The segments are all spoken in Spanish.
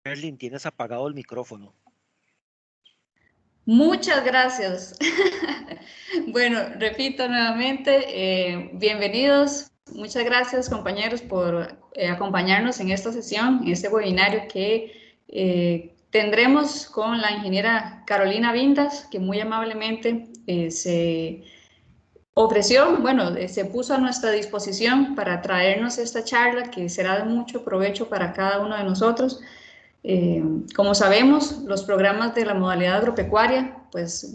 Erlyn, tienes apagado el micrófono. Muchas gracias. Bueno, repito nuevamente, bienvenidos. Muchas gracias, compañeros, por acompañarnos en esta sesión, en este webinario que tendremos con la ingeniera Carolina Vindas, que muy amablemente se ofreció, bueno, se puso a nuestra disposición para traernos esta charla que será de mucho provecho para cada uno de nosotros. Como sabemos, los programas de la modalidad agropecuaria pues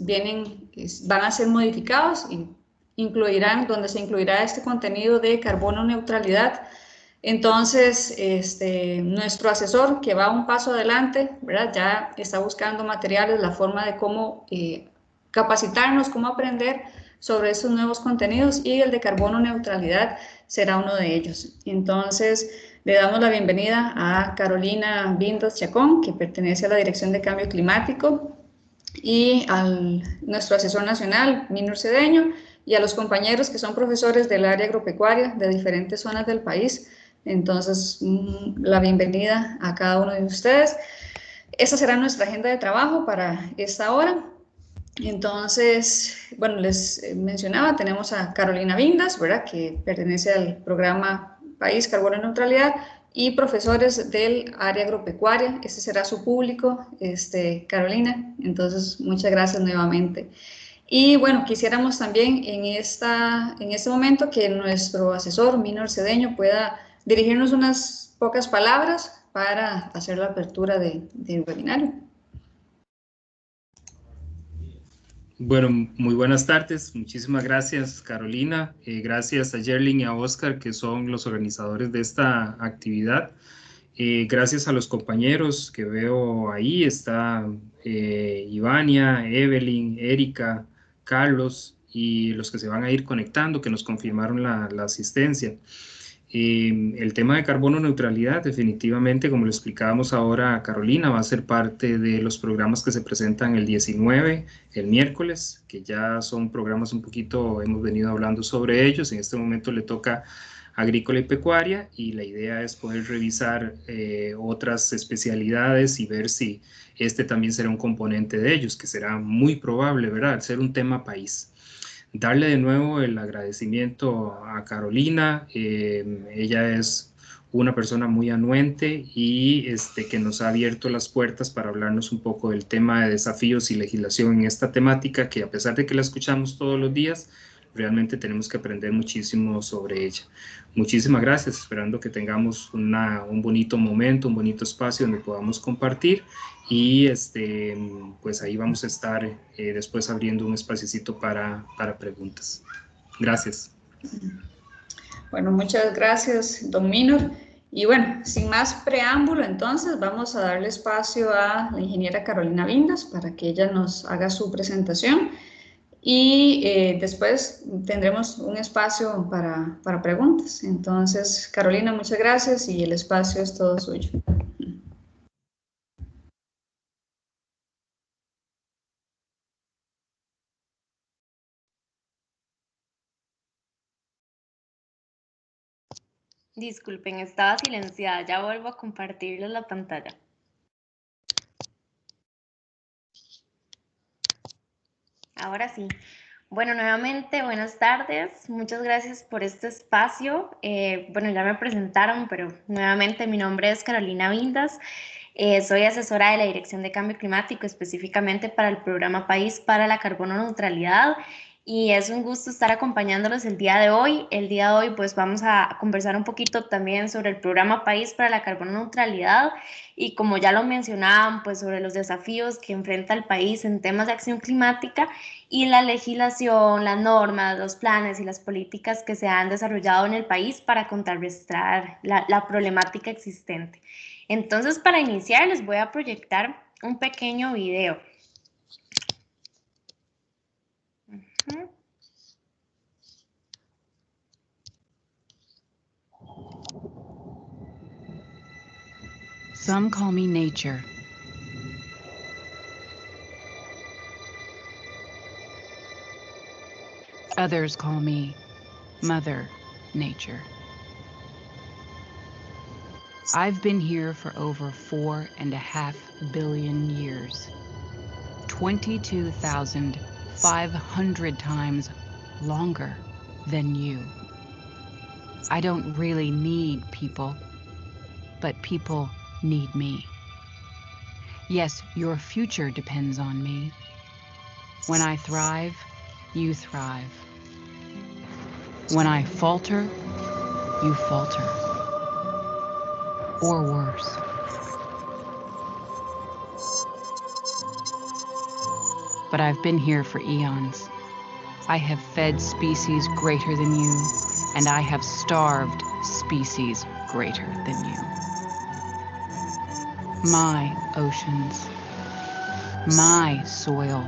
van a ser modificados y donde se incluirá este contenido de carbono neutralidad. Entonces, nuestro asesor que va un paso adelante, ¿verdad? Ya está buscando materiales, la forma de cómo capacitarnos, cómo aprender sobre estos nuevos contenidos, y el de carbono neutralidad será uno de ellos. Entonces, le damos la bienvenida a Carolina Vindas Chacón, que pertenece a la Dirección de Cambio Climático, y a nuestro asesor nacional, Minur Cedeño, y a los compañeros que son profesores del área agropecuaria de diferentes zonas del país. Entonces, la bienvenida a cada uno de ustedes. Esa será nuestra agenda de trabajo para esta hora. Entonces, bueno, les mencionaba, tenemos a Carolina Vindas, ¿verdad?, que pertenece al programa País Carbono Neutralidad, y profesores del área agropecuaria. Este será su público, Carolina. Entonces, muchas gracias nuevamente. Y bueno, quisiéramos también en este momento que nuestro asesor, Minor Cedeño, pueda dirigirnos unas pocas palabras para hacer la apertura del webinario. Bueno, muy buenas tardes. Muchísimas gracias, Carolina. Gracias a Yerlin y a Oscar, que son los organizadores de esta actividad. Gracias a los compañeros que veo ahí. Está Ivania, Evelyn, Erika, Carlos y los que se van a ir conectando, que nos confirmaron la asistencia. El tema de carbono neutralidad, definitivamente, como lo explicábamos ahora, Carolina, va a ser parte de los programas que se presentan el 19, el miércoles, que ya son programas un poquito, hemos venido hablando sobre ellos. En este momento le toca agrícola y pecuaria, y la idea es poder revisar otras especialidades y ver si este también será un componente de ellos, que será muy probable, ¿verdad?, al ser un tema país. Darle de nuevo el agradecimiento a Carolina. Ella es una persona muy anuente y que nos ha abierto las puertas para hablarnos un poco del tema de desafíos y legislación en esta temática, que a pesar de que la escuchamos todos los días, realmente tenemos que aprender muchísimo sobre ella. Muchísimas gracias, esperando que tengamos un bonito momento, un bonito espacio donde podamos compartir, y pues ahí vamos a estar después abriendo un espaciocito para preguntas. Gracias. Bueno, muchas gracias, don Minor. Y bueno, sin más preámbulo, entonces vamos a darle espacio a la ingeniera Carolina Vindas para que ella nos haga su presentación, y después tendremos un espacio para preguntas. Entonces, Carolina, muchas gracias y el espacio es todo suyo. Disculpen, estaba silenciada. Ya vuelvo a compartirles la pantalla. Ahora sí. Bueno, nuevamente, buenas tardes. Muchas gracias por este espacio. Bueno, ya me presentaron, pero nuevamente mi nombre es Carolina Vindas. Soy asesora de la Dirección de Cambio Climático, específicamente para el programa País para la Carbono Neutralidad. Y es un gusto estar acompañándolos el día de hoy. El día de hoy pues vamos a conversar un poquito también sobre el programa País para la Carbono Neutralidad, y como ya lo mencionaban, pues sobre los desafíos que enfrenta el país en temas de acción climática y la legislación, las normas, los planes y las políticas que se han desarrollado en el país para contrarrestar la problemática existente. Entonces, para iniciar, les voy a proyectar un pequeño video. Some call me nature. Others call me Mother Nature. I've been here for over 4.5 billion years. 22,500 times longer than you. I don't really need people, but people need me. Yes, your future depends on me. When I thrive, you thrive. When I falter, you falter. Or worse. But I've been here for eons. I have fed species greater than you, and I have starved species greater than you. My oceans, my soil,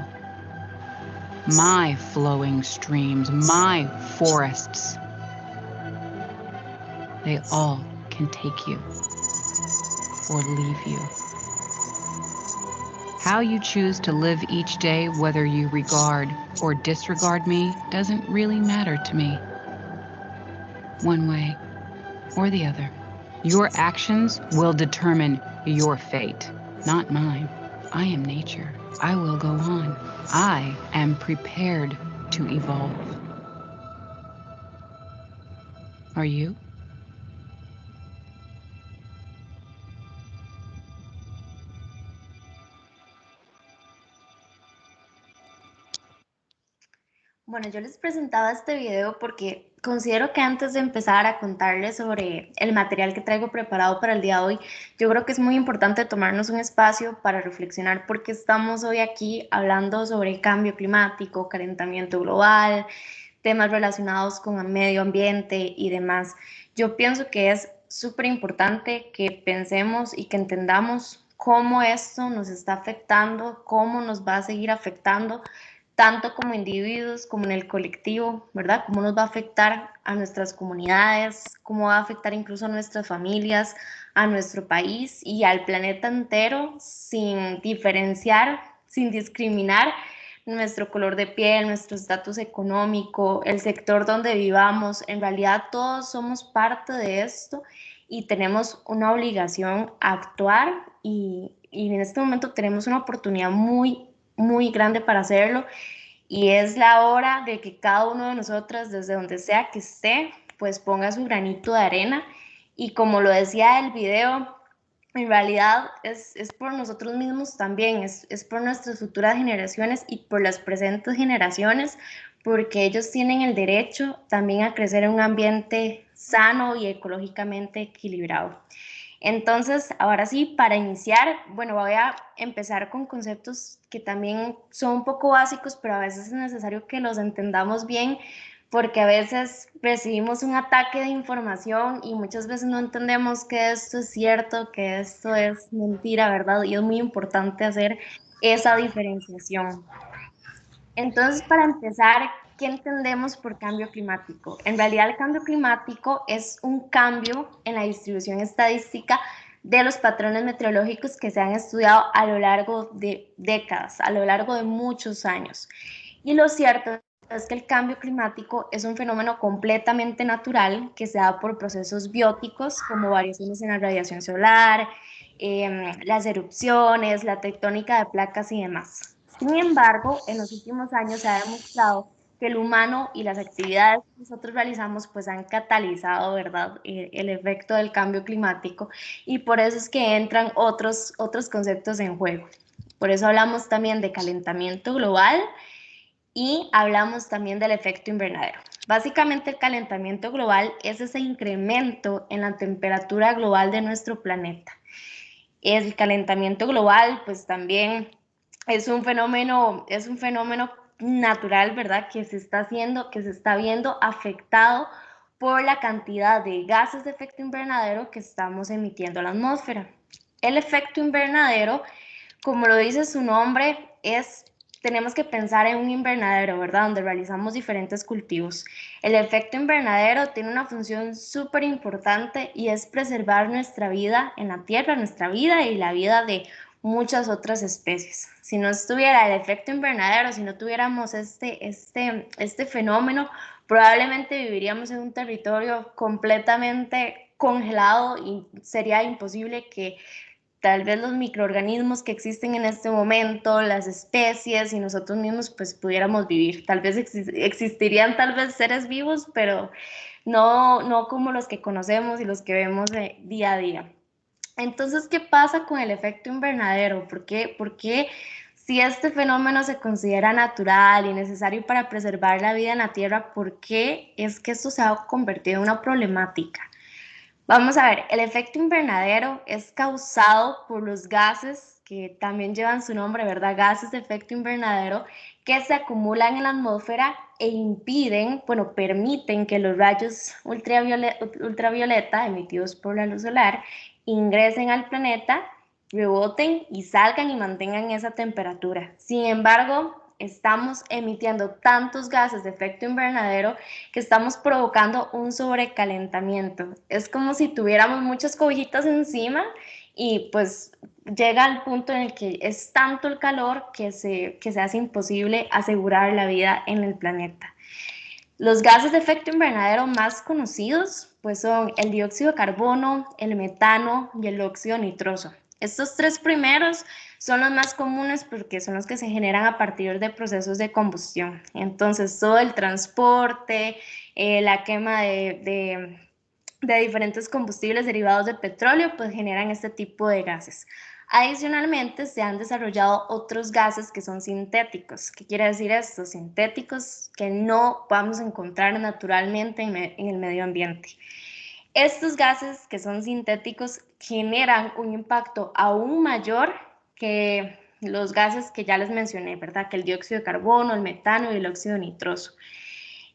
my flowing streams, my forests, they all can take you or leave you. How you choose to live each day, whether you regard or disregard me, doesn't really matter to me. One way or the other. Your actions will determine your fate, not mine. I am nature. I will go on. I am prepared to evolve. Are you? Bueno, yo les presentaba este video porque considero que antes de empezar a contarles sobre el material que traigo preparado para el día de hoy, yo creo que es muy importante tomarnos un espacio para reflexionar por qué estamos hoy aquí hablando sobre el cambio climático, calentamiento global, temas relacionados con el medio ambiente y demás. Yo pienso que es súper importante que pensemos y que entendamos cómo esto nos está afectando, cómo nos va a seguir afectando, tanto como individuos como en el colectivo, ¿verdad? Cómo nos va a afectar a nuestras comunidades, cómo va a afectar incluso a nuestras familias, a nuestro país y al planeta entero, sin diferenciar, sin discriminar nuestro color de piel, nuestro estatus económico, el sector donde vivamos. En realidad todos somos parte de esto y tenemos una obligación a actuar y en este momento tenemos una oportunidad muy grande para hacerlo y es la hora de que cada uno de nosotros, desde donde sea que esté, pues ponga su granito de arena y como lo decía el video, en realidad es por nosotros mismos también, es por nuestras futuras generaciones y por las presentes generaciones, porque ellos tienen el derecho también a crecer en un ambiente sano y ecológicamente equilibrado. Entonces, ahora sí, para iniciar, bueno, voy a empezar con conceptos que también son un poco básicos, pero a veces es necesario que los entendamos bien, porque a veces recibimos un ataque de información y muchas veces no entendemos que esto es cierto, que esto es mentira, ¿verdad? Y es muy importante hacer esa diferenciación. Entonces, para empezar, ¿qué entendemos por cambio climático? En realidad, el cambio climático es un cambio en la distribución estadística de los patrones meteorológicos que se han estudiado a lo largo de décadas, a lo largo de muchos años. Y lo cierto es que el cambio climático es un fenómeno completamente natural que se da por procesos bióticos como variaciones en la radiación solar, las erupciones, la tectónica de placas y demás. Sin embargo, en los últimos años se ha demostrado que el humano y las actividades que nosotros realizamos pues han catalizado, ¿verdad?, el efecto del cambio climático y por eso es que entran otros conceptos en juego. Por eso hablamos también de calentamiento global y hablamos también del efecto invernadero. Básicamente el calentamiento global es ese incremento en la temperatura global de nuestro planeta. El calentamiento global pues también es un fenómeno natural, ¿verdad?, que se está viendo afectado por la cantidad de gases de efecto invernadero que estamos emitiendo a la atmósfera. El efecto invernadero, como lo dice su nombre, tenemos que pensar en un invernadero, ¿verdad?, donde realizamos diferentes cultivos. El efecto invernadero tiene una función súper importante y es preservar nuestra vida en la Tierra, nuestra vida y la vida de muchas otras especies. Si no estuviera el efecto invernadero, si no tuviéramos este fenómeno, probablemente viviríamos en un territorio completamente congelado y sería imposible que tal vez los microorganismos que existen en este momento, las especies y nosotros mismos pues pudiéramos vivir. Tal vez existirían tal vez seres vivos, pero no como los que conocemos y los que vemos día a día. Entonces, ¿qué pasa con el efecto invernadero? ¿Por qué si este fenómeno se considera natural y necesario para preservar la vida en la Tierra, por qué es que esto se ha convertido en una problemática? Vamos a ver, el efecto invernadero es causado por los gases que también llevan su nombre, ¿verdad? Gases de efecto invernadero que se acumulan en la atmósfera e impiden, bueno, permiten que los rayos ultravioleta emitidos por la luz solar ingresen al planeta, reboten y salgan y mantengan esa temperatura. Sin embargo, estamos emitiendo tantos gases de efecto invernadero que estamos provocando un sobrecalentamiento. Es como si tuviéramos muchas cobijitas encima y pues llega al punto en el que es tanto el calor que se hace imposible asegurar la vida en el planeta. Los gases de efecto invernadero más conocidos pues son el dióxido de carbono, el metano y el óxido nitroso. Estos tres primeros son los más comunes porque son los que se generan a partir de procesos de combustión. Entonces, todo el transporte, la quema de diferentes combustibles derivados de petróleo, pues generan este tipo de gases. Adicionalmente, se han desarrollado otros gases que son sintéticos. ¿Qué quiere decir esto? Sintéticos que no vamos a encontrar naturalmente en el medio ambiente. Estos gases que son sintéticos generan un impacto aún mayor que los gases que ya les mencioné, ¿verdad? Que el dióxido de carbono, el metano y el óxido nitroso.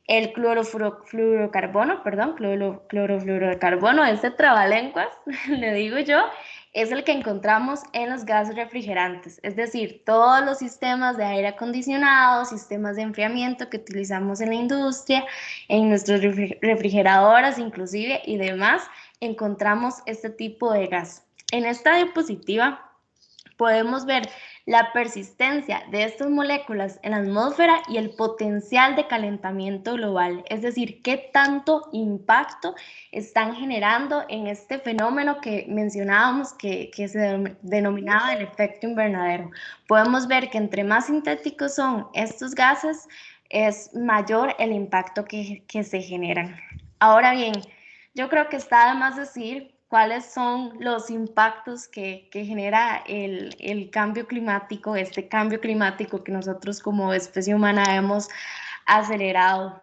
El clorofluorocarbono, este trabalenguas, le digo yo, es el que encontramos en los gases refrigerantes, es decir, todos los sistemas de aire acondicionado, sistemas de enfriamiento que utilizamos en la industria, en nuestros refrigeradoras inclusive y demás, encontramos este tipo de gas. En esta diapositiva podemos ver la persistencia de estas moléculas en la atmósfera y el potencial de calentamiento global, es decir, qué tanto impacto están generando en este fenómeno que mencionábamos que se denominaba el efecto invernadero. Podemos ver que entre más sintéticos son estos gases, es mayor el impacto que se generan. Ahora bien, yo creo que está de más decir cuáles son los impactos que genera el cambio climático, este cambio climático que nosotros como especie humana hemos acelerado.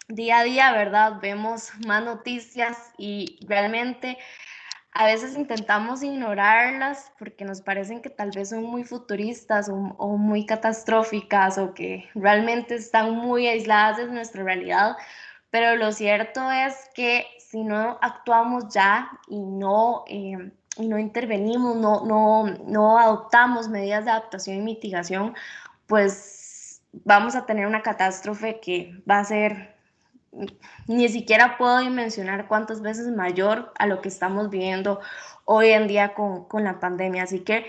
Día a día, ¿verdad? Vemos más noticias y realmente a veces intentamos ignorarlas porque nos parecen que tal vez son muy futuristas o muy catastróficas o que realmente están muy aisladas de nuestra realidad, pero lo cierto es que si no actuamos ya y no intervenimos, no adoptamos medidas de adaptación y mitigación, pues vamos a tener una catástrofe que va a ser, ni siquiera puedo dimensionar cuántas veces mayor a lo que estamos viviendo hoy en día con la pandemia. Así que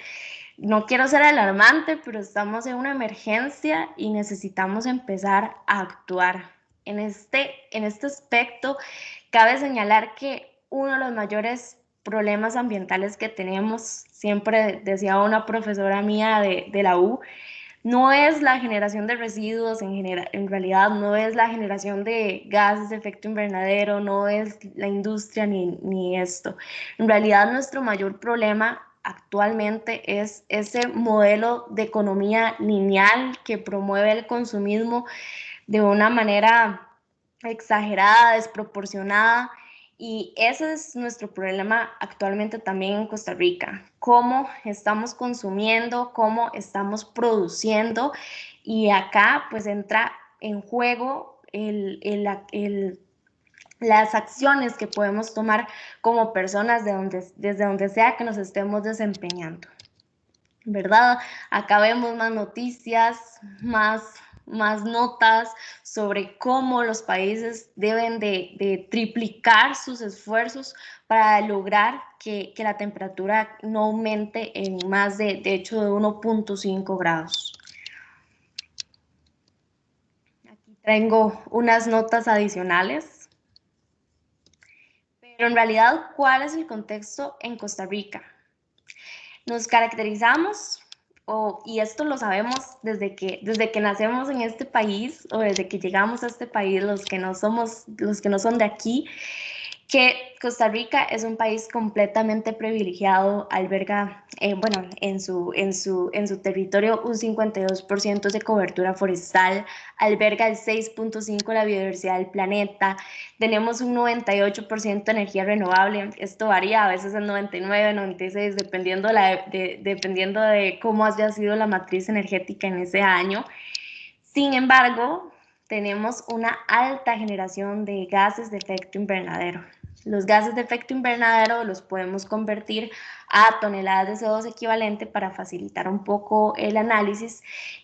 no quiero ser alarmante, pero estamos en una emergencia y necesitamos empezar a actuar. En este aspecto, cabe señalar que uno de los mayores problemas ambientales que tenemos, siempre decía una profesora mía de la U, no es la generación de residuos en realidad, no es la generación de gases de efecto invernadero, no es la industria ni esto. En realidad nuestro mayor problema actualmente es ese modelo de economía lineal que promueve el consumismo de una manera exagerada, desproporcionada, y ese es nuestro problema actualmente también en Costa Rica, cómo estamos consumiendo, cómo estamos produciendo, y acá pues entra en juego las acciones que podemos tomar como personas desde donde sea que nos estemos desempeñando, ¿verdad? Acá vemos más noticias, más notas sobre cómo los países deben de triplicar sus esfuerzos para lograr que la temperatura no aumente en más de hecho de 1.5 grados. Aquí tengo unas notas adicionales. Pero en realidad, ¿cuál es el contexto en Costa Rica? Nos caracterizamos, y esto lo sabemos desde que nacemos en este país o desde que llegamos a este país, los que no son de aquí, que Costa Rica es un país completamente privilegiado, alberga, bueno, en su territorio un 52% de cobertura forestal, alberga el 6.5% de la biodiversidad del planeta, tenemos un 98% de energía renovable, esto varía, a veces es 99, 96, dependiendo de cómo haya sido la matriz energética en ese año. Sin embargo, tenemos una alta generación de gases de efecto invernadero. Los gases de efecto invernadero los podemos convertir a toneladas de CO2 equivalente para facilitar un poco el análisis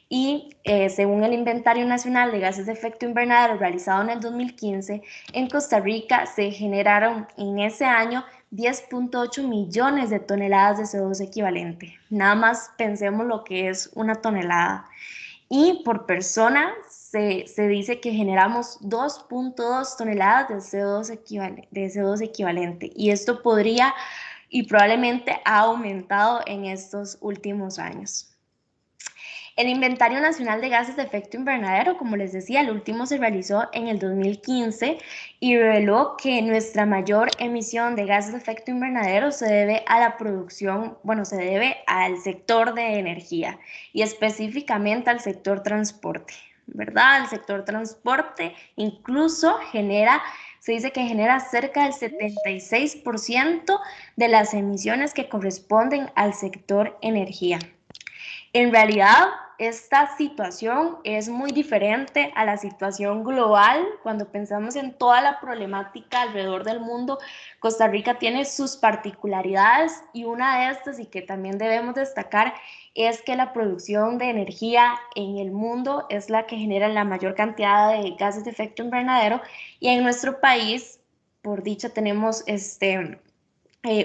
y según el Inventario Nacional de Gases de Efecto Invernadero realizado en el 2015, en Costa Rica se generaron en ese año 10.8 millones de toneladas de CO2 equivalente. Nada más pensemos lo que es una tonelada. Y por persona se dice que generamos 2.2 toneladas de CO2 equivalente. Y esto podría y probablemente ha aumentado en estos últimos años. El Inventario Nacional de Gases de Efecto Invernadero, como les decía, el último se realizó en el 2015 y reveló que nuestra mayor emisión de gases de efecto invernadero se debe a la producción, bueno, se debe al sector de energía y específicamente al sector transporte, ¿verdad? El sector transporte incluso se dice que genera cerca del 76% de las emisiones que corresponden al sector energía. En realidad, esta situación es muy diferente a la situación global. Cuando pensamos en toda la problemática alrededor del mundo, Costa Rica tiene sus particularidades y una de estas, y que también debemos destacar, es que la producción de energía en el mundo es la que genera la mayor cantidad de gases de efecto invernadero y en nuestro país, por dicha, tenemos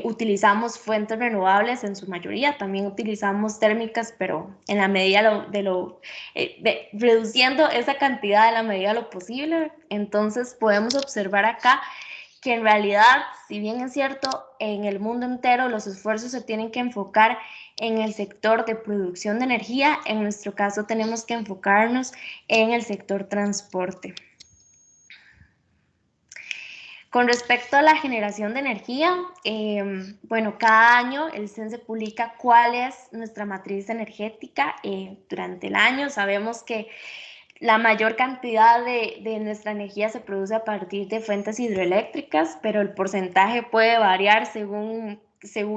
utilizamos fuentes renovables en su mayoría, también utilizamos térmicas, pero en la medida reduciendo esa cantidad en la medida de lo posible. Entonces podemos observar acá que en realidad, si bien es cierto, en el mundo entero los esfuerzos se tienen que enfocar en el sector de producción de energía, en nuestro caso tenemos que enfocarnos en el sector transporte. Con respecto a la generación de energía, bueno, cada año el CENSE publica cuál es nuestra matriz energética durante el año. Sabemos que la mayor cantidad de nuestra energía se produce a partir de fuentes hidroeléctricas, pero el porcentaje puede variar según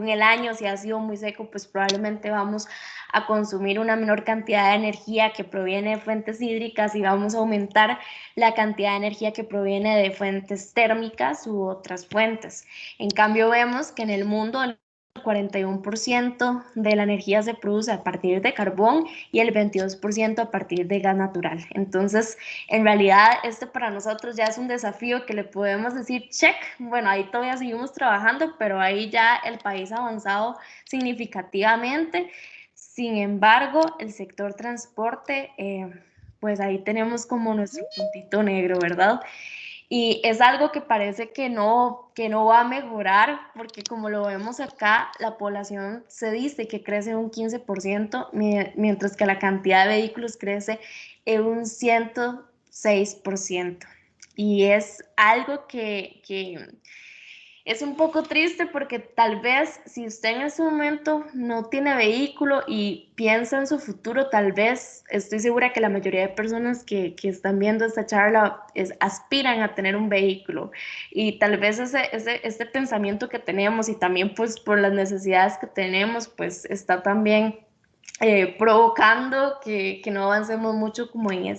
el año. Si ha sido muy seco, pues probablemente vamos a consumir una menor cantidad de energía que proviene de fuentes hídricas y vamos a aumentar la cantidad de energía que proviene de fuentes térmicas u otras fuentes. En cambio, vemos que en el mundo el 41% de la energía se produce a partir de carbón y el 22% a partir de gas natural. Entonces, en realidad, esto para nosotros ya es un desafío que le podemos decir, check, bueno, ahí todavía seguimos trabajando, pero ahí ya el país ha avanzado significativamente. Sin embargo, el sector transporte, pues ahí tenemos como nuestro puntito negro, ¿verdad? Y es algo que parece que no va a mejorar, porque como lo vemos acá, la población se dice que crece un 15%, mientras que la cantidad de vehículos crece en un 106%. Y es algo que es un poco triste porque tal vez si usted en ese momento no tiene vehículo y piensa en su futuro, tal vez, estoy segura que la mayoría de personas que están viendo esta charla aspiran a tener un vehículo. Y tal vez este pensamiento que tenemos y también pues por las necesidades que tenemos, pues está también provocando que no avancemos mucho como en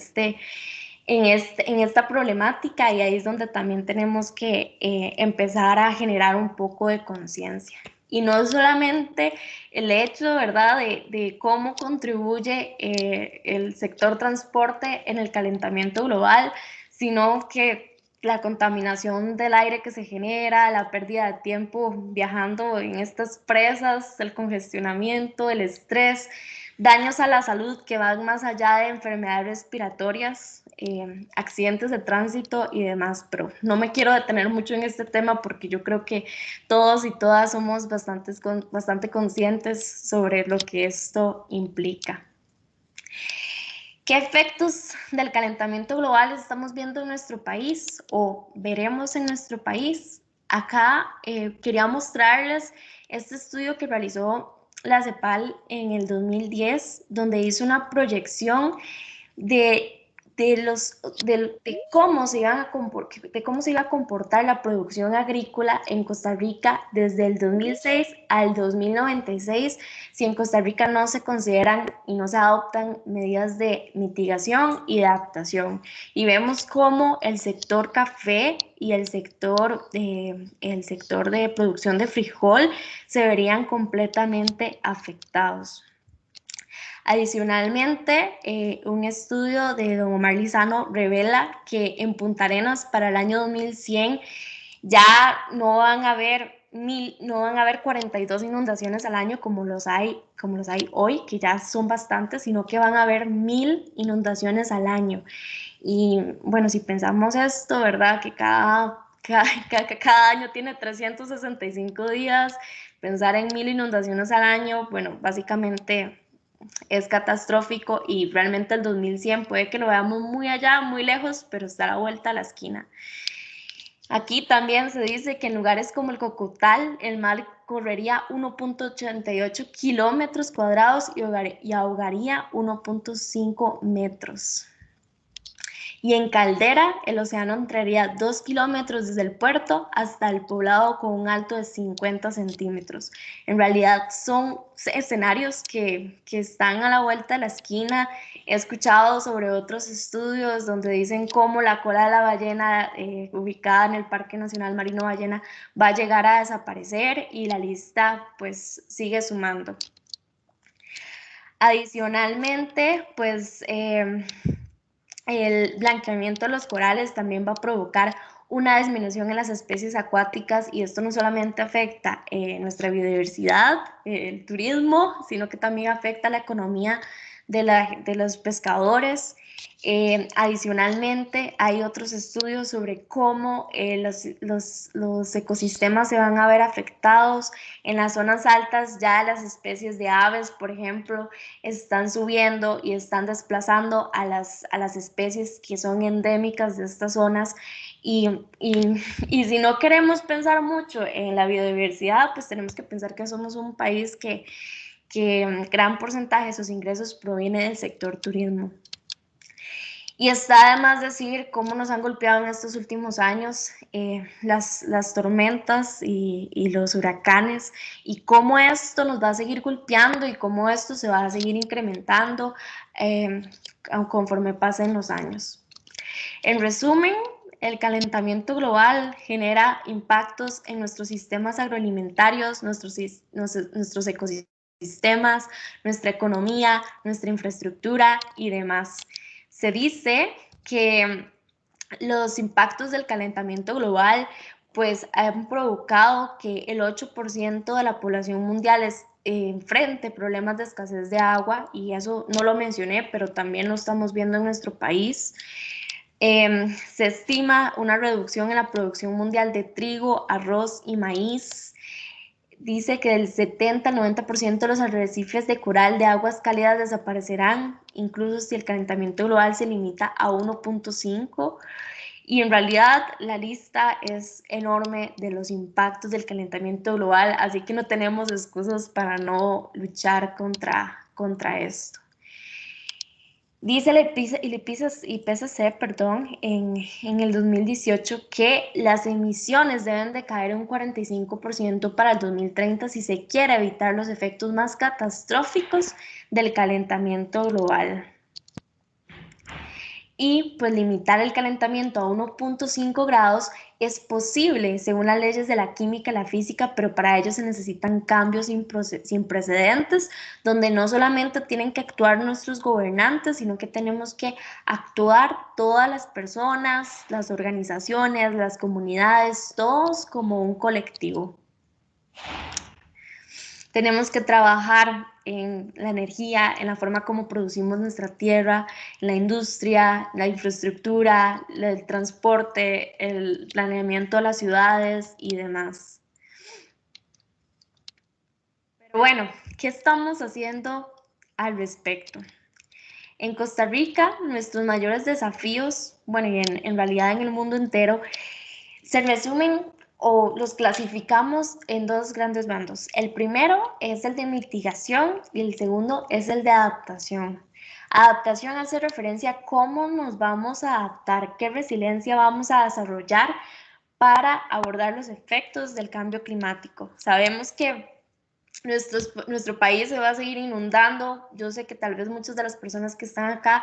esta problemática, y ahí es donde también tenemos que empezar a generar un poco de conciencia. Y no solamente el hecho, ¿verdad?, de cómo contribuye el sector transporte en el calentamiento global, sino que la contaminación del aire que se genera, la pérdida de tiempo viajando en estas presas, el congestionamiento, el estrés, daños a la salud que van más allá de enfermedades respiratorias, accidentes de tránsito y demás, pero no me quiero detener mucho en este tema porque yo creo que todos y todas somos bastante conscientes sobre lo que esto implica. ¿Qué efectos del calentamiento global estamos viendo en nuestro país o veremos en nuestro país? Acá quería mostrarles este estudio que realizó la CEPAL en el 2010, donde hizo una proyección de cómo se iba a comportar la producción agrícola en Costa Rica desde el 2006 al 2096, si en Costa Rica no se consideran y no se adoptan medidas de mitigación y de adaptación. Y vemos cómo el sector café y el sector de producción de frijol se verían completamente afectados. Adicionalmente, un estudio de don Omar Lizano revela que en Punta Arenas para el año 2100 ya no van a haber 42 inundaciones al año como los hay hoy, que ya son bastantes, sino que van a haber 1000 inundaciones al año. Y bueno, si pensamos esto, ¿verdad? Que cada año tiene 365 días, pensar en 1000 inundaciones al año, bueno, básicamente es catastrófico y realmente el 2100 puede que lo veamos muy allá, muy lejos, pero está a la vuelta a la esquina. Aquí también se dice que en lugares como el Cocotal, el mar correría 1.88 kilómetros cuadrados y ahogaría 1.5 metros. Y en Caldera, el océano entraría 2 kilómetros desde el puerto hasta el poblado con un alto de 50 centímetros. En realidad son escenarios que están a la vuelta de la esquina. He escuchado sobre otros estudios donde dicen cómo la cola de la ballena ubicada en el Parque Nacional Marino Ballena va a llegar a desaparecer y la lista pues sigue sumando. Adicionalmente, pues el blanqueamiento de los corales también va a provocar una disminución en las especies acuáticas y esto no solamente afecta nuestra biodiversidad, el turismo, sino que también afecta la economía de los pescadores. Adicionalmente, hay otros estudios sobre cómo los ecosistemas se van a ver afectados. En las zonas altas ya las especies de aves, por ejemplo, están subiendo y están desplazando a las especies que son endémicas de estas zonas. Y si no queremos pensar mucho en la biodiversidad, pues tenemos que pensar que somos un país que gran porcentaje de sus ingresos proviene del sector turismo. Y está además decir cómo nos han golpeado en estos últimos años las tormentas y los huracanes y cómo esto nos va a seguir golpeando y cómo esto se va a seguir incrementando conforme pasen los años. En resumen, el calentamiento global genera impactos en nuestros sistemas agroalimentarios, nuestros ecosistemas, nuestra economía, nuestra infraestructura y demás. Se dice que los impactos del calentamiento global pues han provocado que el 8% de la población mundial enfrente problemas de escasez de agua, y eso no lo mencioné, pero también lo estamos viendo en nuestro país. Se estima una reducción en la producción mundial de trigo, arroz y maíz. Dice que del 70 al 90% de los arrecifes de coral de aguas cálidas desaparecerán, incluso si el calentamiento global se limita a 1.5. Y en realidad la lista es enorme de los impactos del calentamiento global, así que no tenemos excusas para no luchar contra esto. Dice el IPCC, en el 2018 que las emisiones deben de caer un 45% para el 2030 si se quiere evitar los efectos más catastróficos del calentamiento global. Y pues limitar el calentamiento a 1.5 grados es posible según las leyes de la química y la física, pero para ello se necesitan cambios sin precedentes, donde no solamente tienen que actuar nuestros gobernantes, sino que tenemos que actuar todas las personas, las organizaciones, las comunidades, todos como un colectivo. Tenemos que trabajar en la energía, en la forma como producimos nuestra tierra, en la industria, la infraestructura, el transporte, el planeamiento de las ciudades y demás. Pero bueno, ¿qué estamos haciendo al respecto? En Costa Rica, nuestros mayores desafíos, bueno, y en realidad en el mundo entero, se resumen o los clasificamos en dos grandes bandos. El primero es el de mitigación y el segundo es el de adaptación. Adaptación hace referencia a cómo nos vamos a adaptar, qué resiliencia vamos a desarrollar para abordar los efectos del cambio climático. Sabemos que nuestro país se va a seguir inundando. Yo sé que tal vez muchas de las personas que están acá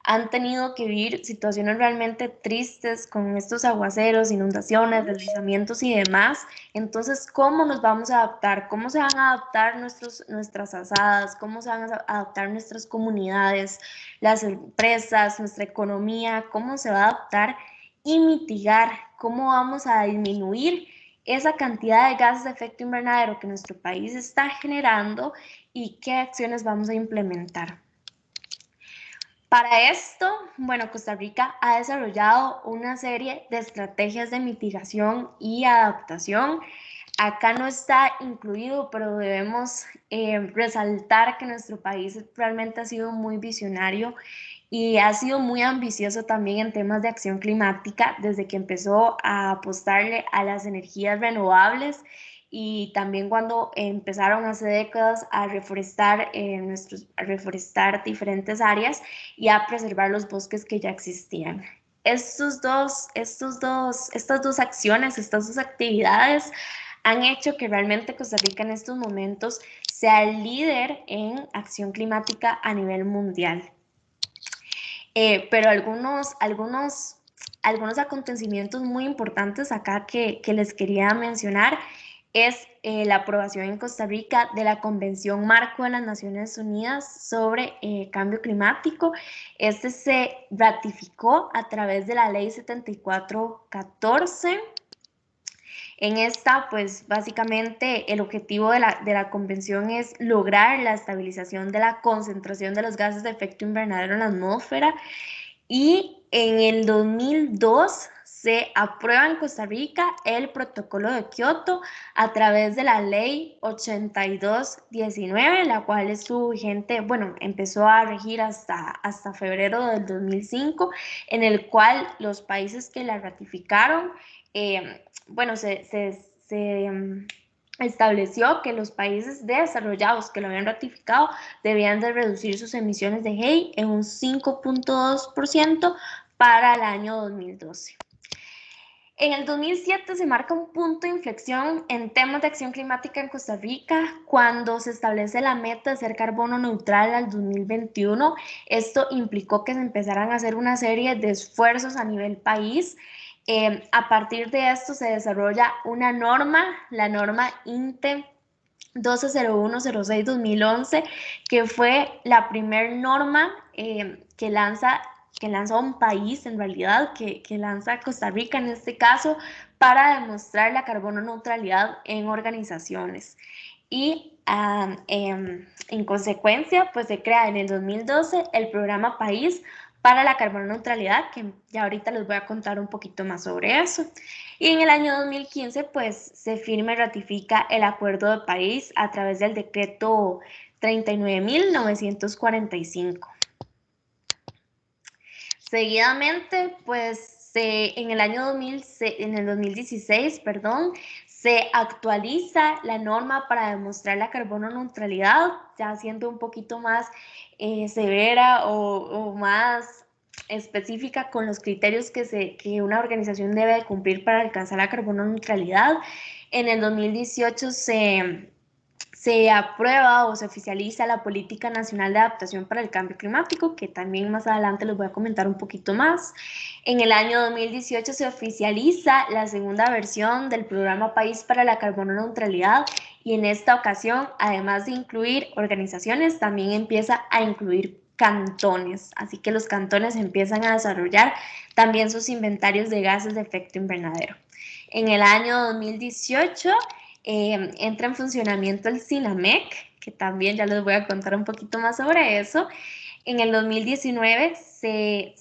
han tenido que vivir situaciones realmente tristes con estos aguaceros, inundaciones, deslizamientos y demás. Entonces, ¿cómo nos vamos a adaptar? ¿Cómo se van a adaptar nuestras asadas? ¿Cómo se van a adaptar nuestras comunidades, las empresas, nuestra economía? ¿Cómo se va a adaptar y mitigar? ¿Cómo vamos a disminuir esa cantidad de gases de efecto invernadero que nuestro país está generando y qué acciones vamos a implementar? Para esto, bueno, Costa Rica ha desarrollado una serie de estrategias de mitigación y adaptación. Acá no está incluido, pero debemos resaltar que nuestro país realmente ha sido muy visionario y ha sido muy ambicioso también en temas de acción climática desde que empezó a apostarle a las energías renovables y también cuando empezaron hace décadas a reforestar, a reforestar diferentes áreas y a preservar los bosques que ya existían. Estas dos acciones, estas dos actividades han hecho que realmente Costa Rica en estos momentos sea el líder en acción climática a nivel mundial. Pero algunos acontecimientos muy importantes acá que les quería mencionar es la aprobación en Costa Rica de la Convención Marco de las Naciones Unidas sobre Cambio Climático. Este se ratificó a través de la Ley 7414. En esta, pues básicamente el objetivo de la convención es lograr la estabilización de la concentración de los gases de efecto invernadero en la atmósfera y en el 2002 se aprueba en Costa Rica el protocolo de Kioto a través de la ley 8219, la cual estuvo vigente, bueno, empezó a regir hasta febrero del 2005, en el cual los países que la ratificaron, bueno, se estableció que los países desarrollados que lo habían ratificado debían de reducir sus emisiones de GEI en un 5.2% para el año 2012. En el 2007 se marca un punto de inflexión en temas de acción climática en Costa Rica cuando se establece la meta de ser carbono neutral al 2021. Esto implicó que se empezaran a hacer una serie de esfuerzos a nivel país. A partir de esto se desarrolla una norma, la norma INTE 120106-2011, que fue la primera norma que lanza un país, en realidad, que lanza Costa Rica en este caso, para demostrar la carbono neutralidad en organizaciones. Y en consecuencia, pues se crea en el 2012 el programa País para la carbono neutralidad, que ya ahorita les voy a contar un poquito más sobre eso. Y en el año 2015, pues se firma y ratifica el Acuerdo de París a través del decreto 39.945. Seguidamente, pues en el 2016, se actualiza la norma para demostrar la carbono neutralidad, ya siendo un poquito más severa o más específica con los criterios que una organización debe cumplir para alcanzar la carbono neutralidad. En el 2018 se aprueba o se oficializa la Política Nacional de Adaptación para el Cambio Climático, que también más adelante les voy a comentar un poquito más. En el año 2018 se oficializa la segunda versión del Programa País para la Carbono Neutralidad y en esta ocasión, además de incluir organizaciones, también empieza a incluir cantones, así que los cantones empiezan a desarrollar también sus inventarios de gases de efecto invernadero. En el año 2018 entra en funcionamiento el SINAMEC, que también ya les voy a contar un poquito más sobre eso. En el 2019 se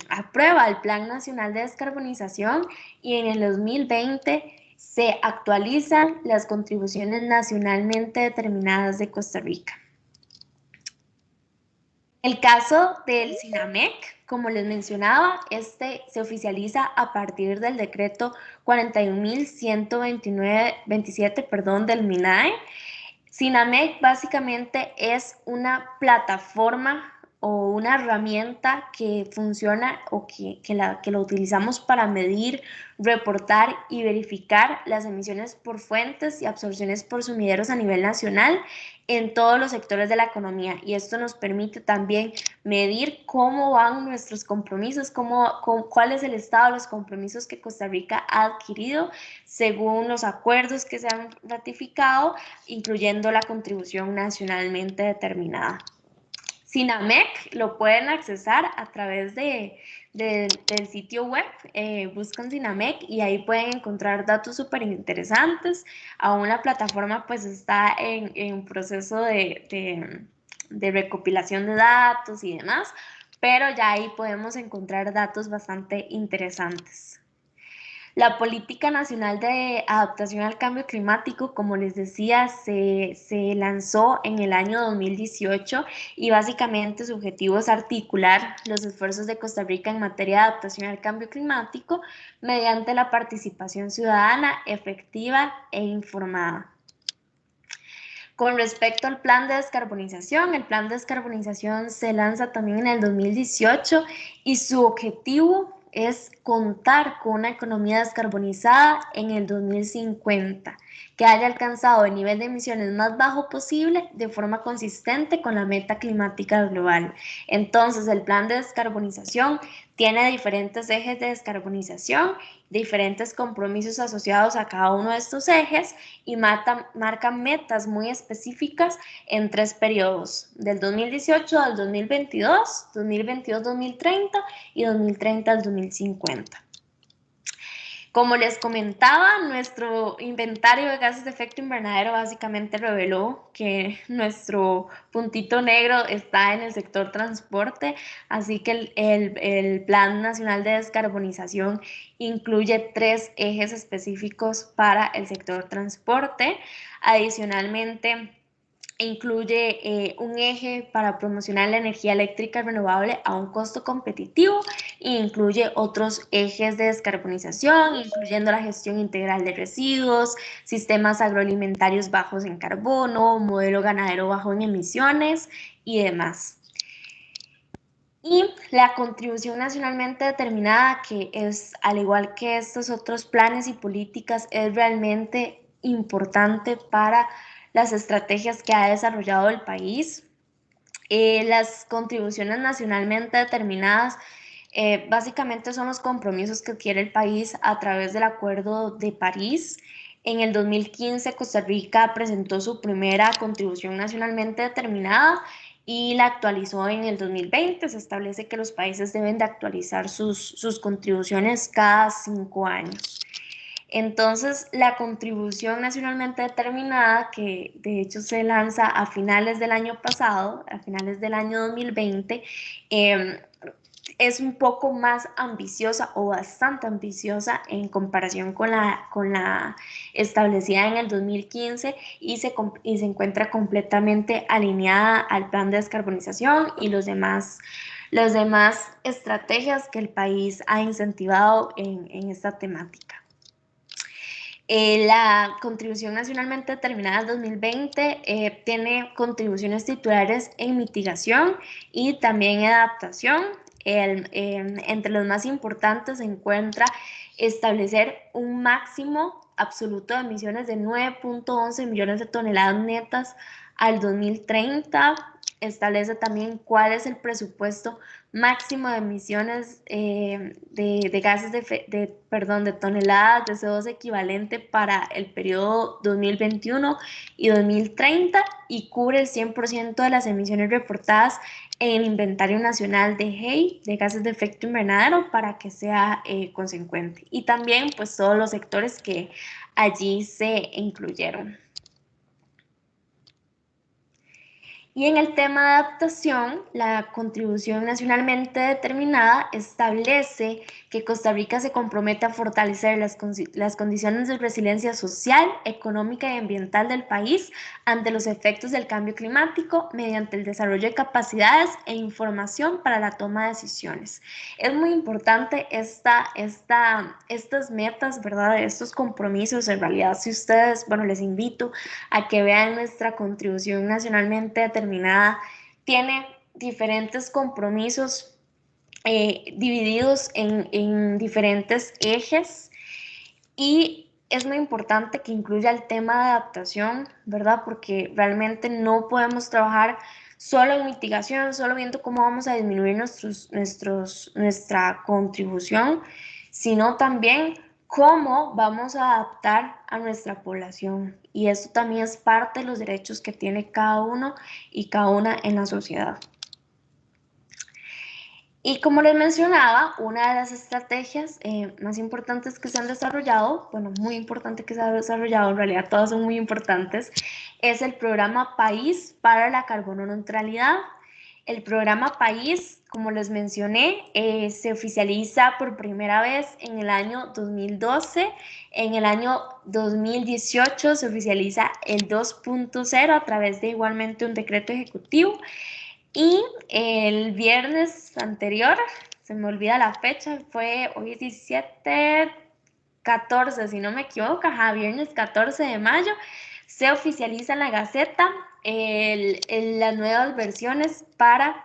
aprueba el Plan Nacional de Descarbonización y en el 2020 se actualizan las contribuciones nacionalmente determinadas de Costa Rica. El caso del SINAMEC, como les mencionaba, este se oficializa a partir del decreto 41.127 del MINAE. SINAMEC básicamente es una plataforma o una herramienta que funciona o que lo utilizamos para medir, reportar y verificar las emisiones por fuentes y absorciones por sumideros a nivel nacional en todos los sectores de la economía. Y esto nos permite también medir cómo van nuestros compromisos, cuál es el estado de los compromisos que Costa Rica ha adquirido según los acuerdos que se han ratificado, incluyendo la contribución nacionalmente determinada. SINAMEC lo pueden accesar a través del sitio web, buscan SINAMEC y ahí pueden encontrar datos súper interesantes. Aún la plataforma pues está en proceso de recopilación de datos y demás, pero ya ahí podemos encontrar datos bastante interesantes. La Política Nacional de Adaptación al Cambio Climático, como les decía, se lanzó en el año 2018 y básicamente su objetivo es articular los esfuerzos de Costa Rica en materia de adaptación al cambio climático mediante la participación ciudadana efectiva e informada. Con respecto al plan de descarbonización, el plan de descarbonización se lanza también en el 2018 y su objetivo es contar con una economía descarbonizada en el 2050, que haya alcanzado el nivel de emisiones más bajo posible de forma consistente con la meta climática global. Entonces, el plan de descarbonización tiene diferentes ejes de descarbonización, diferentes compromisos asociados a cada uno de estos ejes y marcan metas muy específicas en 3 periodos, del 2018 al 2022, 2022-2030 y 2030 al 2050. Como les comentaba, nuestro inventario de gases de efecto invernadero básicamente reveló que nuestro puntito negro está en el sector transporte, así que el Plan Nacional de Descarbonización incluye 3 ejes específicos para el sector transporte. Adicionalmente, incluye un eje para promocionar la energía eléctrica renovable a un costo competitivo e incluye otros ejes de descarbonización, incluyendo la gestión integral de residuos, sistemas agroalimentarios bajos en carbono, modelo ganadero bajo en emisiones y demás. Y la contribución nacionalmente determinada, que es, al igual que estos otros planes y políticas, es realmente importante para las estrategias que ha desarrollado el país. Las contribuciones nacionalmente determinadas básicamente son los compromisos que adquiere el país a través del Acuerdo de París. En el 2015 Costa Rica presentó su primera contribución nacionalmente determinada y la actualizó en el 2020. Se establece que los países deben de actualizar sus contribuciones cada 5 años. Entonces, la contribución nacionalmente determinada, que de hecho se lanza a finales del año pasado, a finales del año 2020, es un poco más ambiciosa o bastante ambiciosa en comparación con la establecida en el 2015 y se encuentra completamente alineada al plan de descarbonización y las demás estrategias que el país ha incentivado en esta temática. La contribución nacionalmente determinada del 2020 tiene contribuciones titulares en mitigación y también en adaptación. Entre los más importantes se encuentra establecer un máximo absoluto de emisiones de 9.11 millones de toneladas netas al 2030. Establece también cuál es el presupuesto máximo de emisiones de gases de toneladas de CO2 equivalente para el periodo 2021 y 2030 y cubre el 100% de las emisiones reportadas en el inventario nacional de GEI, de gases de efecto invernadero, para que sea consecuente. Y también pues todos los sectores que allí se incluyeron. Y en el tema de adaptación, la contribución nacionalmente determinada establece que Costa Rica se compromete a fortalecer las condiciones de resiliencia social, económica y ambiental del país ante los efectos del cambio climático mediante el desarrollo de capacidades e información para la toma de decisiones. Es muy importante estas metas, ¿verdad? Estos compromisos. En realidad, si ustedes, bueno, les invito a que vean nuestra contribución nacionalmente determinada. Tiene diferentes compromisos divididos en diferentes ejes, y es muy importante que incluya el tema de adaptación, ¿verdad? Porque realmente no podemos trabajar solo en mitigación, solo viendo cómo vamos a disminuir nuestra contribución, sino también cómo vamos a adaptar a nuestra población. Y esto también es parte de los derechos que tiene cada uno y cada una en la sociedad. Y como les mencionaba, una de las estrategias más importantes que se han desarrollado, bueno, muy importante que se ha desarrollado, en realidad todas son muy importantes, es el programa País para la Carbono Neutralidad. El programa País, como les mencioné, se oficializa por primera vez en el año 2012. En el año 2018 se oficializa el 2.0 a través de igualmente un decreto ejecutivo. Y el viernes anterior, se me olvida la fecha, hoy es 17, 14, si no me equivoco, viernes 14 de mayo, se oficializa en la Gaceta las nuevas versiones para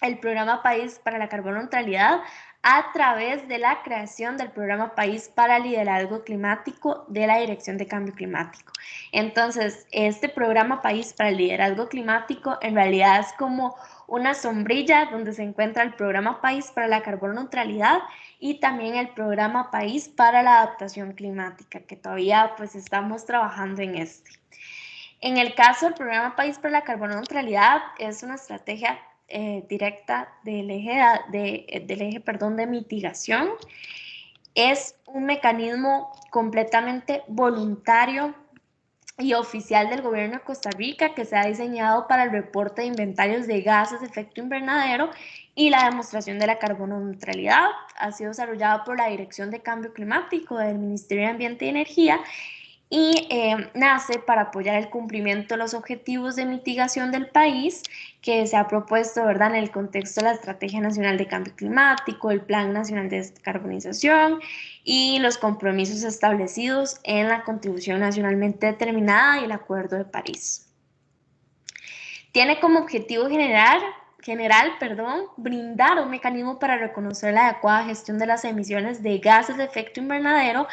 el programa País para la Carbono Neutralidad a través de la creación del programa País para el Liderazgo Climático de la Dirección de Cambio Climático. Entonces, este programa País para el Liderazgo Climático en realidad es como una sombrilla donde se encuentra el programa País para la Carbono Neutralidad y también el programa País para la Adaptación Climática, que todavía pues estamos trabajando en este. En el caso del programa País para la Carbono Neutralidad, es una estrategia directa del eje de mitigación. Es un mecanismo completamente voluntario y oficial del gobierno de Costa Rica que se ha diseñado para el reporte de inventarios de gases de efecto invernadero y la demostración de la carbono neutralidad. Ha sido desarrollado por la Dirección de Cambio Climático del Ministerio de Ambiente y Energía y nace para apoyar el cumplimiento de los objetivos de mitigación del país que se ha propuesto, ¿verdad?, en el contexto de la Estrategia Nacional de Cambio Climático, el Plan Nacional de Descarbonización y los compromisos establecidos en la Contribución Nacionalmente Determinada y el Acuerdo de París. Tiene como objetivo general, brindar un mecanismo para reconocer la adecuada gestión de las emisiones de gases de efecto invernadero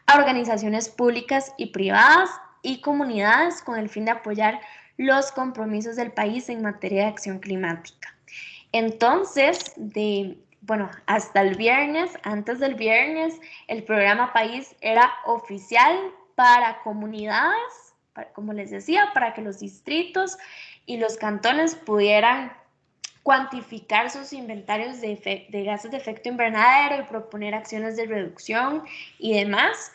a organizaciones públicas y privadas y comunidades con el fin de apoyar los compromisos del país en materia de acción climática. Entonces, hasta el viernes, antes del viernes, el programa País era oficial para comunidades, como les decía, para que los distritos y los cantones pudieran cuantificar sus inventarios de gases de efecto invernadero y proponer acciones de reducción y demás,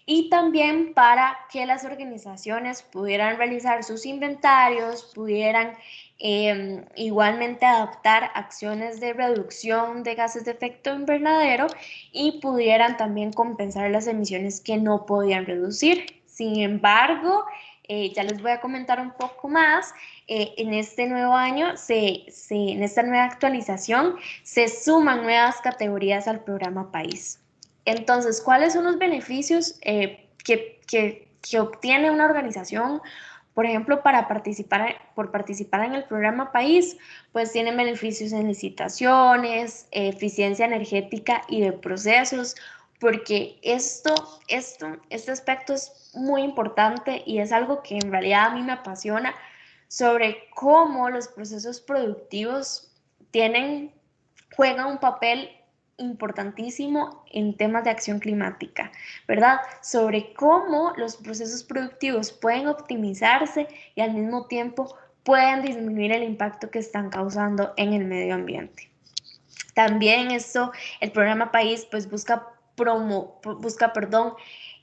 y también para que las organizaciones pudieran realizar sus inventarios, pudieran igualmente adoptar acciones de reducción de gases de efecto invernadero y pudieran también compensar las emisiones que no podían reducir. Sin embargo, ya les voy a comentar un poco más. En este nuevo año, en esta nueva actualización, se suman nuevas categorías al programa País. Entonces, ¿cuáles son los beneficios que obtiene una organización, por ejemplo, por participar en el programa País? Pues tienen beneficios en licitaciones, eficiencia energética y de procesos, porque este aspecto es muy importante y es algo que en realidad a mí me apasiona, sobre cómo los procesos productivos juegan un papel importantísimo en temas de acción climática, ¿verdad? Sobre cómo los procesos productivos pueden optimizarse y al mismo tiempo pueden disminuir el impacto que están causando en el medio ambiente. También el programa País pues busca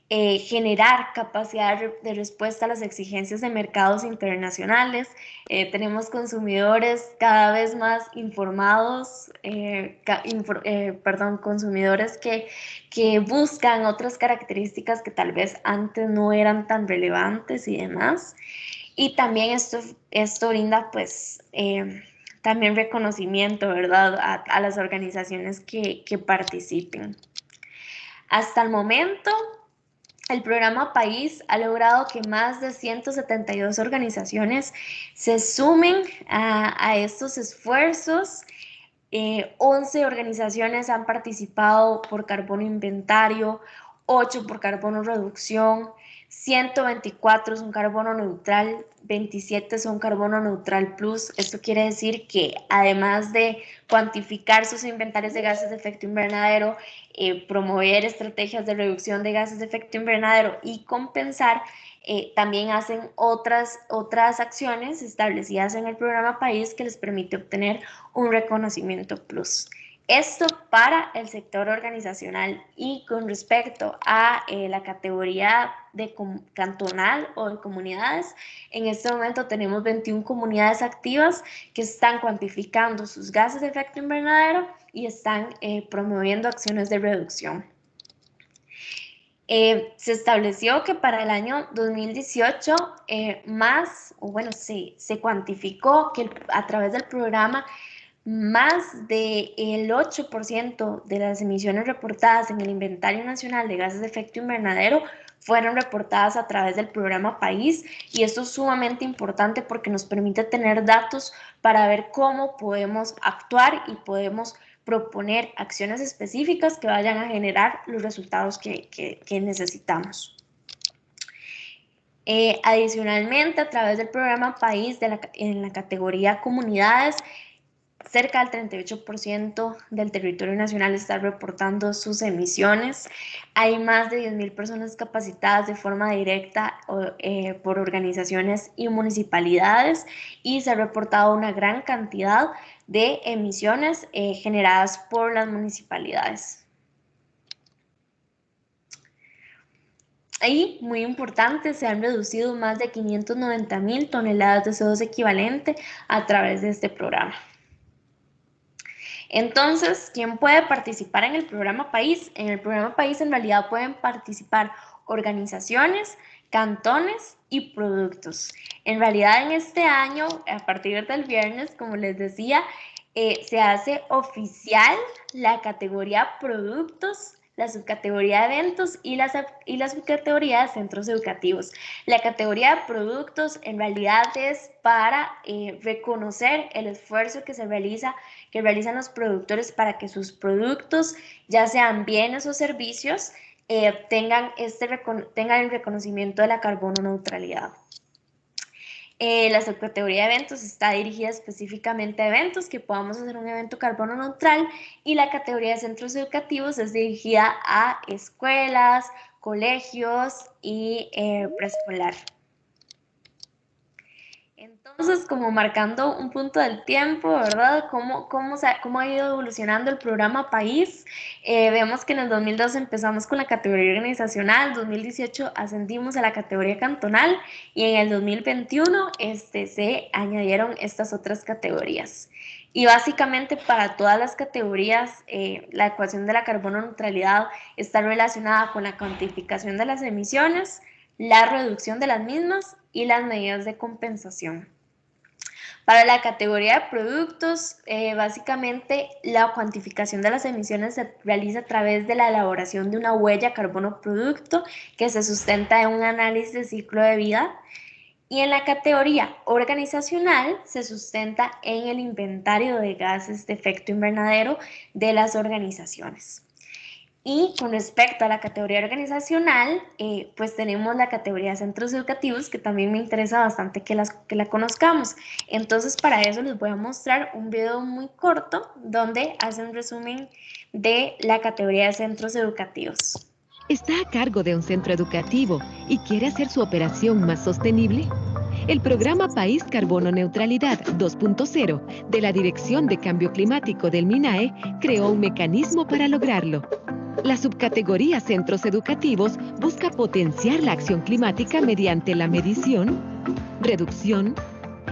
generar capacidad de respuesta a las exigencias de mercados internacionales. Tenemos consumidores cada vez más informados, consumidores que buscan otras características que tal vez antes no eran tan relevantes y demás. Y también esto brinda pues también reconocimiento, ¿verdad?, a las organizaciones que participen. Hasta el momento, el programa País ha logrado que más de 172 organizaciones se sumen a estos esfuerzos. 11 organizaciones han participado por carbono inventario, 8 por carbono reducción, 124 son carbono neutral, 27 son carbono neutral plus. Esto quiere decir que además de cuantificar sus inventarios de gases de efecto invernadero, promover estrategias de reducción de gases de efecto invernadero y compensar, también hacen otras acciones establecidas en el programa País que les permite obtener un reconocimiento plus. Esto para el sector organizacional. Y con respecto a la categoría de cantonal o de comunidades, en este momento tenemos 21 comunidades activas que están cuantificando sus gases de efecto invernadero y están promoviendo acciones de reducción. Se estableció que para el año 2018 se cuantificó que a través del programa más del 8% de las emisiones reportadas en el Inventario Nacional de Gases de Efecto Invernadero fueron reportadas a través del programa País, y esto es sumamente importante porque nos permite tener datos para ver cómo podemos actuar y podemos proponer acciones específicas que vayan a generar los resultados que necesitamos. Adicionalmente, a través del programa País en la categoría Comunidades, cerca del 38% del territorio nacional está reportando sus emisiones. Hay más de 10.000 personas capacitadas de forma directa por organizaciones y municipalidades, y se ha reportado una gran cantidad de emisiones generadas por las municipalidades. Y, muy importante, se han reducido más de 590.000 toneladas de CO2 equivalente a través de este programa. Entonces, ¿quién puede participar en el programa País? En el programa País en realidad pueden participar organizaciones, cantones y productos. En realidad, en este año, a partir del viernes, como les decía, se hace oficial la categoría productos, la subcategoría de eventos y la subcategoría de centros educativos. La categoría de productos en realidad es para reconocer el esfuerzo que realizan los productores para que sus productos, ya sean bienes o servicios, tengan el reconocimiento de la carbono neutralidad. La subcategoría de eventos está dirigida específicamente a eventos que podamos hacer un evento carbono neutral, y la categoría de centros educativos es dirigida a escuelas, colegios y preescolar. Entonces, como marcando un punto del tiempo, ¿verdad? ¿Cómo ha ido evolucionando el programa País? Vemos que en el 2012 empezamos con la categoría organizacional, 2018 ascendimos a la categoría cantonal, y en el 2021 se añadieron estas otras categorías. Y básicamente para todas las categorías, la ecuación de la carbono neutralidad está relacionada con la cuantificación de las emisiones, la reducción de las mismas y las medidas de compensación. Para la categoría de productos, básicamente la cuantificación de las emisiones se realiza a través de la elaboración de una huella carbono producto que se sustenta en un análisis de ciclo de vida. Y en la categoría organizacional se sustenta en el inventario de gases de efecto invernadero de las organizaciones. Y con respecto a la categoría organizacional, pues tenemos la categoría de centros educativos, que también me interesa bastante que la conozcamos. Entonces, para eso les voy a mostrar un video muy corto donde hace un resumen de la categoría de centros educativos. ¿Está a cargo de un centro educativo y quiere hacer su operación más sostenible? El programa País Carbono Neutralidad 2.0 de la Dirección de Cambio Climático del MINAE creó un mecanismo para lograrlo. La subcategoría Centros Educativos busca potenciar la acción climática mediante la medición, reducción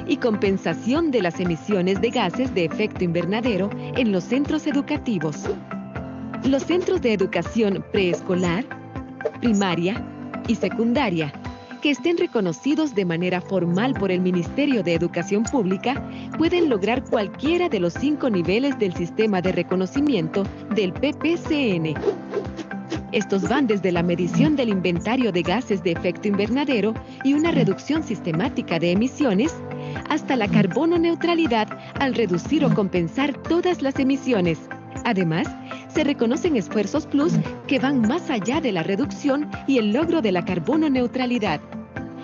y compensación de las emisiones de gases de efecto invernadero en los centros educativos. Los centros de educación preescolar, primaria y secundaria, que estén reconocidos de manera formal por el Ministerio de Educación Pública, pueden lograr cualquiera de los 5 niveles del sistema de reconocimiento del PPCN. Estos van desde la medición del inventario de gases de efecto invernadero y una reducción sistemática de emisiones, hasta la carbono neutralidad al reducir o compensar todas las emisiones. Además, se reconocen esfuerzos plus que van más allá de la reducción y el logro de la carbono neutralidad.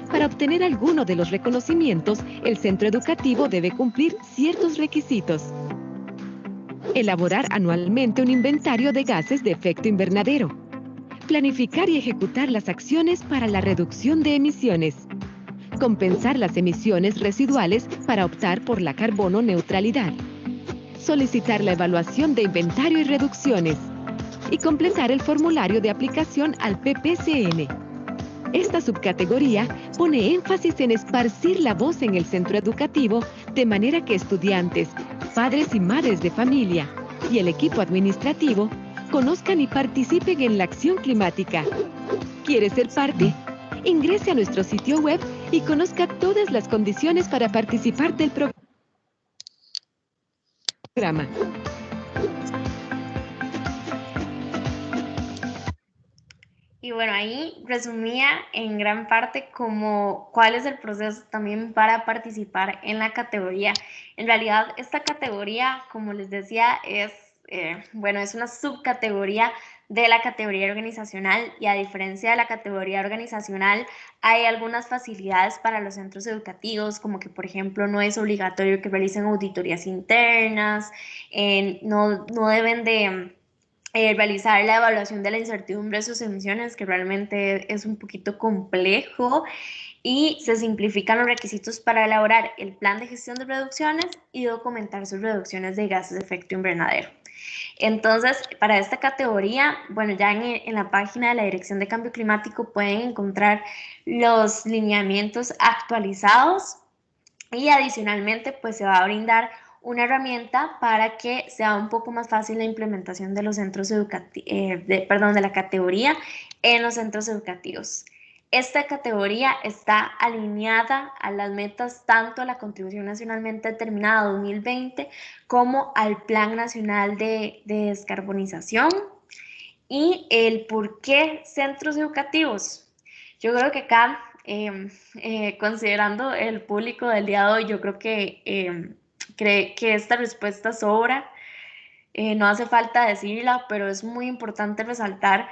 Para obtener alguno de los reconocimientos, el centro educativo debe cumplir ciertos requisitos. Elaborar anualmente un inventario de gases de efecto invernadero. Planificar y ejecutar las acciones para la reducción de emisiones. Compensar las emisiones residuales para optar por la carbono neutralidad. Solicitar la evaluación de inventario y reducciones. Y completar el formulario de aplicación al PPCN. Esta subcategoría pone énfasis en esparcir la voz en el centro educativo de manera que estudiantes, padres y madres de familia y el equipo administrativo conozcan y participen en la acción climática. ¿Quiere ser parte? Ingrese a nuestro sitio web y conozca todas las condiciones para participar del programa. Y bueno, ahí resumía en gran parte como cuál es el proceso también para participar en la categoría. En realidad, esta categoría, como les decía, es una subcategoría de la categoría organizacional, y a diferencia de la categoría organizacional, hay algunas facilidades para los centros educativos, como que, por ejemplo, no es obligatorio que realicen auditorías internas, no deben de realizar la evaluación de la incertidumbre de sus emisiones, que realmente es un poquito complejo, y se simplifican los requisitos para elaborar el plan de gestión de reducciones y documentar sus reducciones de gases de efecto invernadero. Entonces, para esta categoría, bueno, ya en la página de la Dirección de Cambio Climático pueden encontrar los lineamientos actualizados, y adicionalmente pues se va a brindar una herramienta para que sea un poco más fácil la implementación de los centros educativos, de la categoría en los centros educativos. Esta categoría está alineada a las metas tanto a la Contribución Nacionalmente Determinada 2020 como al Plan Nacional de Descarbonización. Y el por qué centros educativos. Yo creo que acá, considerando el público del día de hoy, yo creo que cree que esta respuesta sobra. No hace falta decirla, pero es muy importante resaltar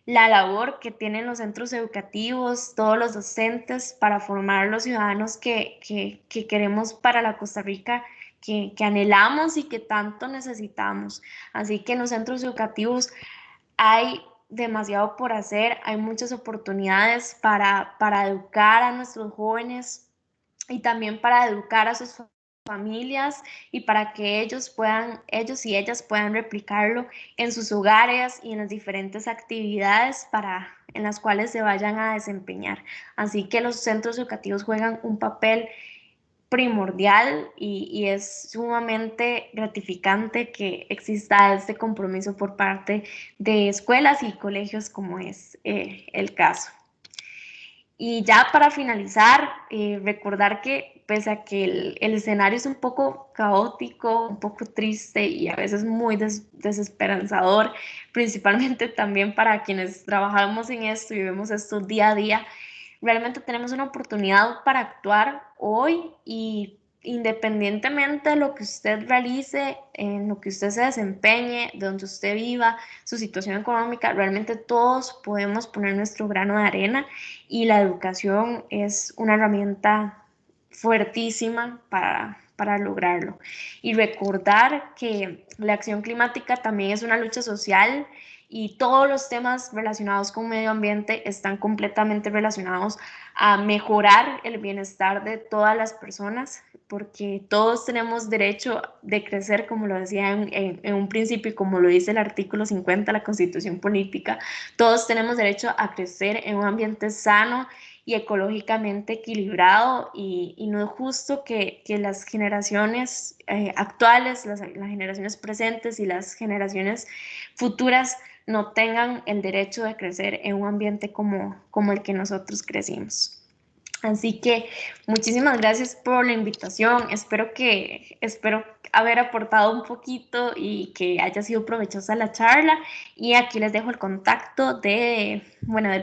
la labor que tienen los centros educativos, todos los docentes, para formar los ciudadanos que queremos para la Costa Rica que anhelamos y que tanto necesitamos. Así que en los centros educativos hay demasiado por hacer, hay muchas oportunidades para educar a nuestros jóvenes y también para educar a sus familias, y para que ellos y ellas puedan replicarlo en sus hogares y en las diferentes actividades en las cuales se vayan a desempeñar. Así que los centros educativos juegan un papel primordial, y es sumamente gratificante que exista este compromiso por parte de escuelas y colegios, como es el caso. Y ya para finalizar, recordar que pese a que el escenario es un poco caótico, un poco triste y a veces muy desesperanzador, principalmente también para quienes trabajamos en esto y vemos esto día a día, realmente tenemos una oportunidad para actuar hoy, y independientemente de lo que usted realice, en lo que usted se desempeñe, de donde usted viva, su situación económica, realmente todos podemos poner nuestro grano de arena, y la educación es una herramienta fuertísima para lograrlo. Y recordar que la acción climática también es una lucha social, y todos los temas relacionados con medio ambiente están completamente relacionados a mejorar el bienestar de todas las personas, porque todos tenemos derecho de crecer, como lo decía en un principio y como lo dice el artículo 50 de la Constitución Política, todos tenemos derecho a crecer en un ambiente sano y ecológicamente equilibrado, y no es justo que las generaciones actuales, las generaciones presentes y las generaciones futuras no tengan el derecho de crecer en un ambiente como el que nosotros crecimos. Así que muchísimas gracias por la invitación. Espero haber aportado un poquito y que haya sido provechosa la charla. Y aquí les dejo el contacto del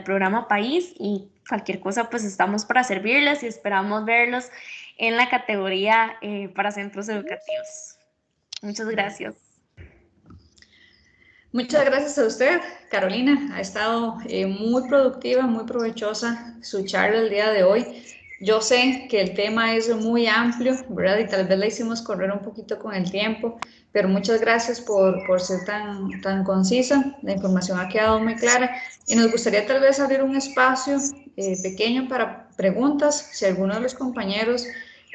programa País, y cualquier cosa pues estamos para servirles y esperamos verlos en la categoría para centros educativos. Muchas gracias. Muchas gracias a usted, Carolina. Ha estado muy productiva, muy provechosa su charla el día de hoy. Yo sé que el tema es muy amplio, ¿verdad? Y tal vez la hicimos correr un poquito con el tiempo, pero muchas gracias por ser tan concisa. La información ha quedado muy clara y nos gustaría tal vez abrir un espacio pequeño para preguntas. Si alguno de los compañeros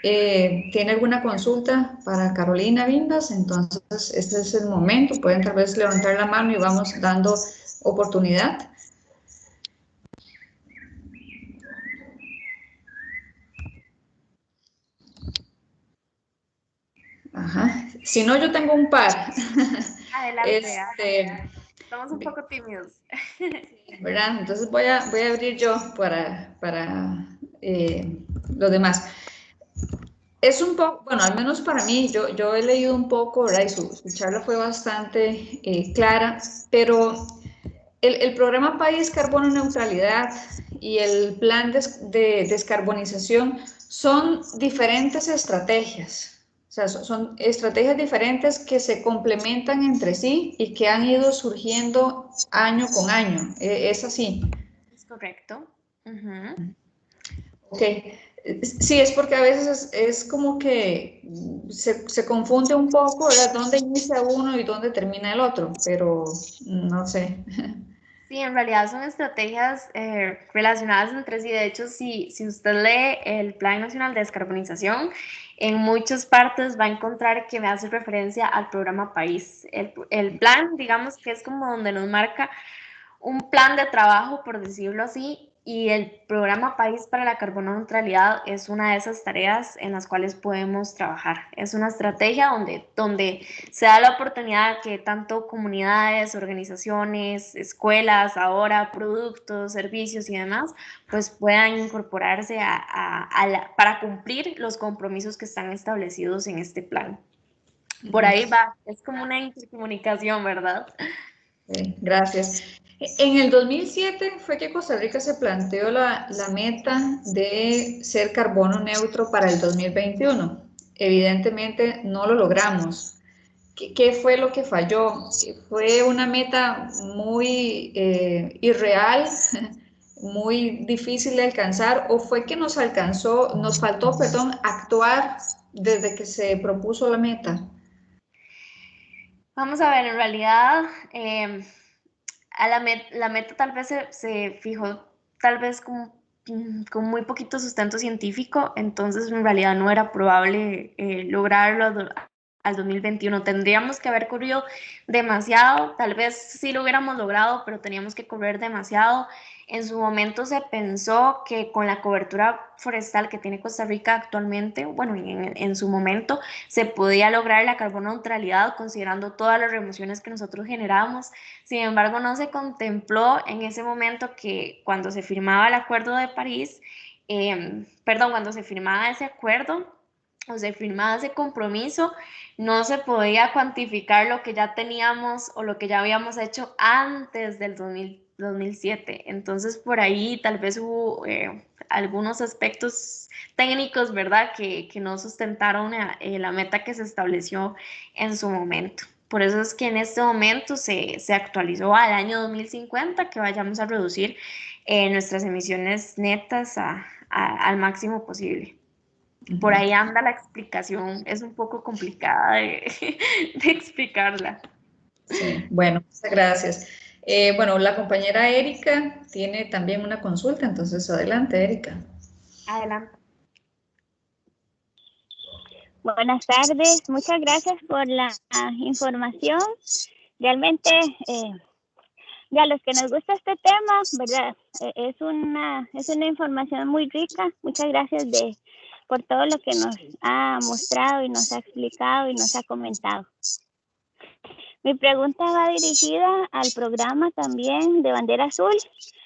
tiene alguna consulta para Carolina Vindas, entonces este es el momento. Pueden tal vez levantar la mano y vamos dando oportunidad. Ajá. Si no, yo tengo un par. Adelante, adelante. Estamos un poco tímidos. ¿Verdad? Entonces voy a abrir yo para los demás. Es un poco, bueno, al menos para mí, yo he leído un poco, ¿verdad? Y su charla fue bastante clara, pero el programa País Carbono Neutralidad y el plan de descarbonización son diferentes estrategias. O sea, son estrategias diferentes que se complementan entre sí y que han ido surgiendo año con año. ¿Es así? Es correcto. Ok. Sí, es porque a veces es como que se confunde un poco, ¿verdad? ¿Dónde inicia uno y dónde termina el otro? Pero no sé. Sí, en realidad son estrategias relacionadas entre sí. De hecho, si usted lee el Plan Nacional de Descarbonización, en muchas partes va a encontrar que me hace referencia al programa País. El plan, digamos que es como donde nos marca un plan de trabajo, por decirlo así, y el programa País para la Carbono Neutralidad es una de esas tareas en las cuales podemos trabajar. Es una estrategia donde se da la oportunidad que tanto comunidades, organizaciones, escuelas, ahora productos, servicios y demás, pues puedan incorporarse para cumplir los compromisos que están establecidos en este plan. Por ahí va, es como una intercomunicación, ¿verdad? Gracias. En el 2007 fue que Costa Rica se planteó la meta de ser carbono neutro para el 2021. Evidentemente no lo logramos. ¿Qué fue lo que falló? ¿Fue una meta muy irreal, muy difícil de alcanzar, o fue que nos faltó, actuar desde que se propuso la meta? Vamos a ver, en realidad la meta tal vez se fijó tal vez con muy poquito sustento científico, entonces en realidad no era probable lograrlo al 2021. Tendríamos que haber corrido demasiado, tal vez sí lo hubiéramos logrado, pero teníamos que correr demasiado. En su momento se pensó que con la cobertura forestal que tiene Costa Rica actualmente, bueno, en su momento se podía lograr la carbono neutralidad considerando todas las remociones que nosotros generábamos. Sin embargo, no se contempló en ese momento que cuando se firmaba el Acuerdo de París, cuando se firmaba ese acuerdo o se firmaba ese compromiso, no se podía cuantificar lo que ya teníamos o lo que ya habíamos hecho antes del 2007. Entonces, por ahí tal vez hubo algunos aspectos técnicos, ¿verdad?, que no sustentaron la meta que se estableció en su momento. Por eso es que en este momento se actualizó al año 2050, que vayamos a reducir nuestras emisiones netas al máximo posible. Por ahí anda la explicación, es un poco complicada de explicarla. Sí, bueno, muchas gracias. Bueno, la compañera Erika tiene también una consulta, entonces adelante, Erika. Adelante. Buenas tardes, muchas gracias por la información. Realmente, a los que nos gusta este tema, ¿verdad? Es una información muy rica. Muchas gracias por todo lo que nos ha mostrado y nos ha explicado y nos ha comentado. Mi pregunta va dirigida al programa también de Bandera Azul.